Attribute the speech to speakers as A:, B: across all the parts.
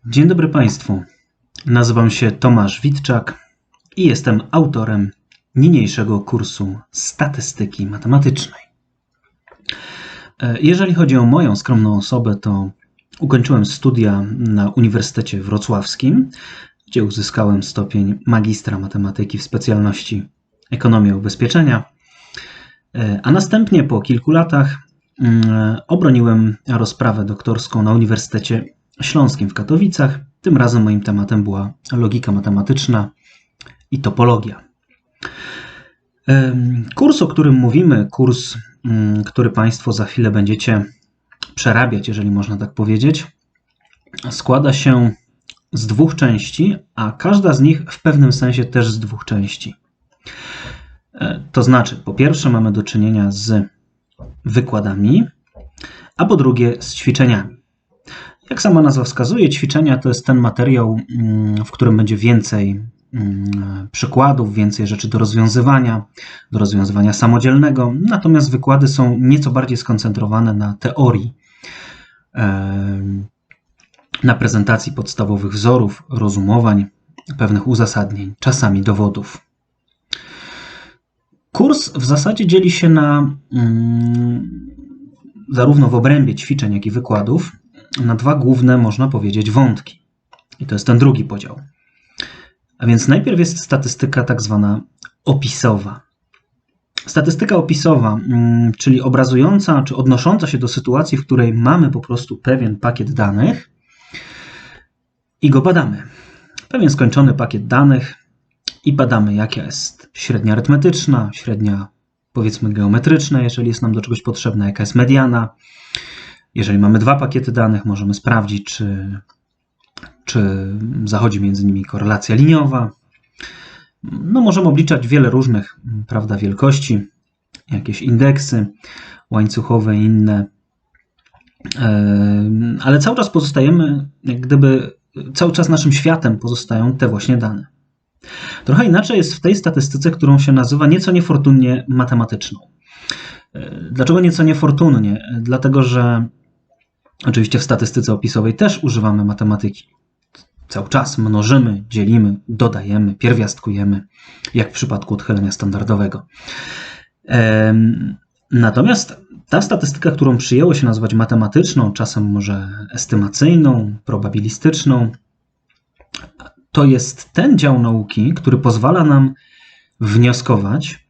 A: Dzień dobry Państwu. Nazywam się Tomasz Witczak i jestem autorem niniejszego kursu statystyki matematycznej. Jeżeli chodzi o moją skromną osobę, to ukończyłem studia na Uniwersytecie Wrocławskim, gdzie uzyskałem stopień magistra matematyki w specjalności ekonomia ubezpieczenia, a następnie po kilku latach obroniłem rozprawę doktorską na Uniwersytecie Śląskim w Katowicach. Tym razem moim tematem była logika matematyczna i topologia. Kurs, o którym mówimy, kurs, który Państwo za chwilę będziecie przerabiać, jeżeli można tak powiedzieć, składa się z dwóch części, a każda z nich w pewnym sensie też z dwóch części. To znaczy, po pierwsze mamy do czynienia z wykładami, a po drugie z ćwiczeniami. Jak sama nazwa wskazuje, ćwiczenia to jest ten materiał, w którym będzie więcej przykładów, więcej rzeczy do rozwiązywania samodzielnego, natomiast wykłady są nieco bardziej skoncentrowane na teorii, na prezentacji podstawowych wzorów, rozumowań, pewnych uzasadnień, czasami dowodów. Kurs w zasadzie dzieli się na, zarówno w obrębie ćwiczeń, jak i wykładów, na dwa główne, można powiedzieć, wątki. I to jest ten drugi podział. A więc najpierw jest statystyka tak zwana opisowa. Statystyka opisowa, czyli obrazująca, czy odnosząca się do sytuacji, w której mamy po prostu pewien pakiet danych i go badamy. Pewien skończony pakiet danych i badamy, jaka jest średnia arytmetyczna, średnia, powiedzmy, geometryczna, jeżeli jest nam do czegoś potrzebna, jaka jest mediana. Jeżeli mamy dwa pakiety danych, możemy sprawdzić, czy zachodzi między nimi korelacja liniowa. No, możemy obliczać wiele różnych, prawda, wielkości, jakieś indeksy łańcuchowe i inne, ale cały czas pozostajemy, jak gdyby cały czas naszym światem pozostają te właśnie dane. Trochę inaczej jest w tej statystyce, którą się nazywa nieco niefortunnie matematyczną. Dlaczego nieco niefortunnie? Dlatego, że oczywiście w statystyce opisowej też używamy matematyki. Cały czas mnożymy, dzielimy, dodajemy, pierwiastkujemy, jak w przypadku odchylenia standardowego. Natomiast ta statystyka, którą przyjęło się nazywać matematyczną, czasem może estymacyjną, probabilistyczną, to jest ten dział nauki, który pozwala nam wnioskować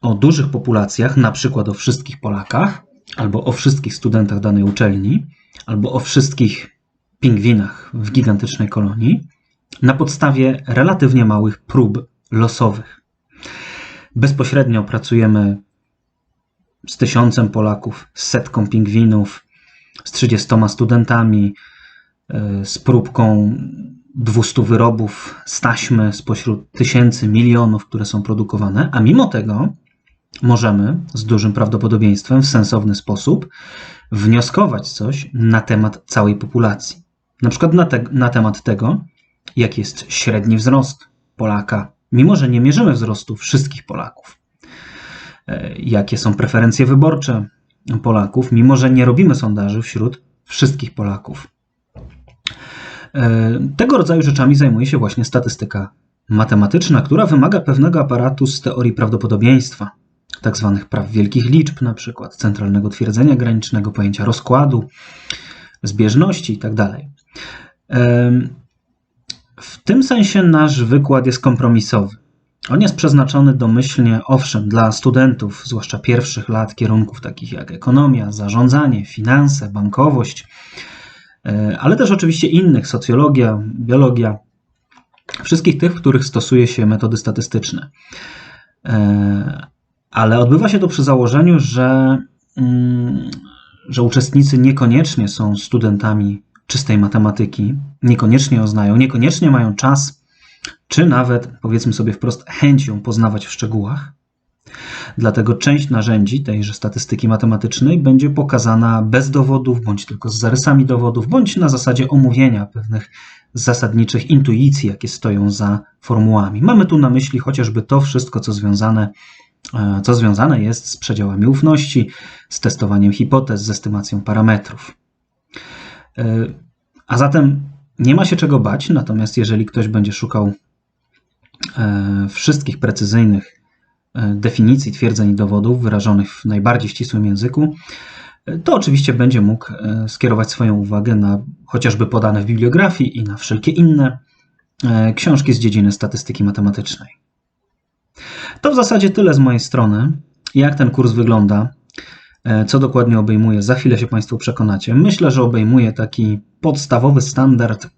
A: o dużych populacjach, na przykład o wszystkich Polakach, albo o wszystkich studentach danej uczelni, albo o wszystkich pingwinach w gigantycznej kolonii, na podstawie relatywnie małych prób losowych. Bezpośrednio pracujemy z 1000 Polaków, z 100 pingwinów, z 30 studentami, z próbką 200 wyrobów z taśmy spośród tysięcy, milionów, które są produkowane, a mimo tego możemy z dużym prawdopodobieństwem w sensowny sposób wnioskować coś na temat całej populacji. Na przykład na temat tego, jaki jest średni wzrost Polaka, mimo że nie mierzymy wzrostu wszystkich Polaków. Jakie są preferencje wyborcze Polaków, mimo że nie robimy sondaży wśród wszystkich Polaków. Tego rodzaju rzeczami zajmuje się właśnie statystyka matematyczna, która wymaga pewnego aparatu z teorii prawdopodobieństwa, tak zwanych praw wielkich liczb, na przykład centralnego twierdzenia granicznego, pojęcia rozkładu, zbieżności itd. W tym sensie nasz wykład jest kompromisowy. On jest przeznaczony domyślnie, owszem, dla studentów, zwłaszcza pierwszych lat kierunków takich jak ekonomia, zarządzanie, finanse, bankowość, ale też oczywiście innych, socjologia, biologia, wszystkich tych, w których stosuje się metody statystyczne. Ale odbywa się to przy założeniu, że uczestnicy niekoniecznie są studentami czystej matematyki, niekoniecznie ją znają, niekoniecznie mają czas, czy nawet, powiedzmy sobie wprost, chęć ją poznawać w szczegółach. Dlatego część narzędzi tejże statystyki matematycznej będzie pokazana bez dowodów, bądź tylko z zarysami dowodów, bądź na zasadzie omówienia pewnych zasadniczych intuicji, jakie stoją za formułami. Mamy tu na myśli chociażby to wszystko, co związane jest z przedziałami ufności, z testowaniem hipotez, z estymacją parametrów. A zatem Nie ma się czego bać, natomiast jeżeli ktoś będzie szukał wszystkich precyzyjnych definicji, twierdzeń i dowodów wyrażonych w najbardziej ścisłym języku, to oczywiście będzie mógł skierować swoją uwagę na chociażby podane w bibliografii i na wszelkie inne książki z dziedziny statystyki matematycznej. To w zasadzie tyle z mojej strony. Jak ten kurs wygląda, co dokładnie obejmuje, za chwilę się Państwo przekonacie. Myślę, że obejmuje taki podstawowy standard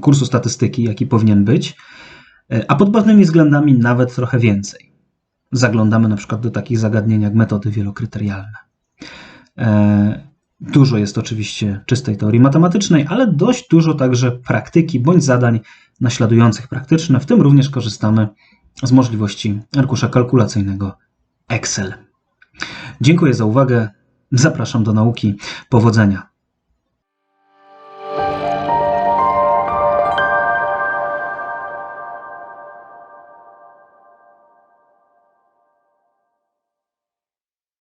A: kursu statystyki, jaki powinien być, a pod pewnymi względami nawet trochę więcej. Zaglądamy na przykład do takich zagadnień jak metody wielokryterialne. Dużo jest oczywiście czystej teorii matematycznej, ale dość dużo także praktyki bądź zadań naśladujących praktyczne, w tym również korzystamy z możliwości arkusza kalkulacyjnego Excel. Dziękuję za uwagę, zapraszam do nauki, powodzenia.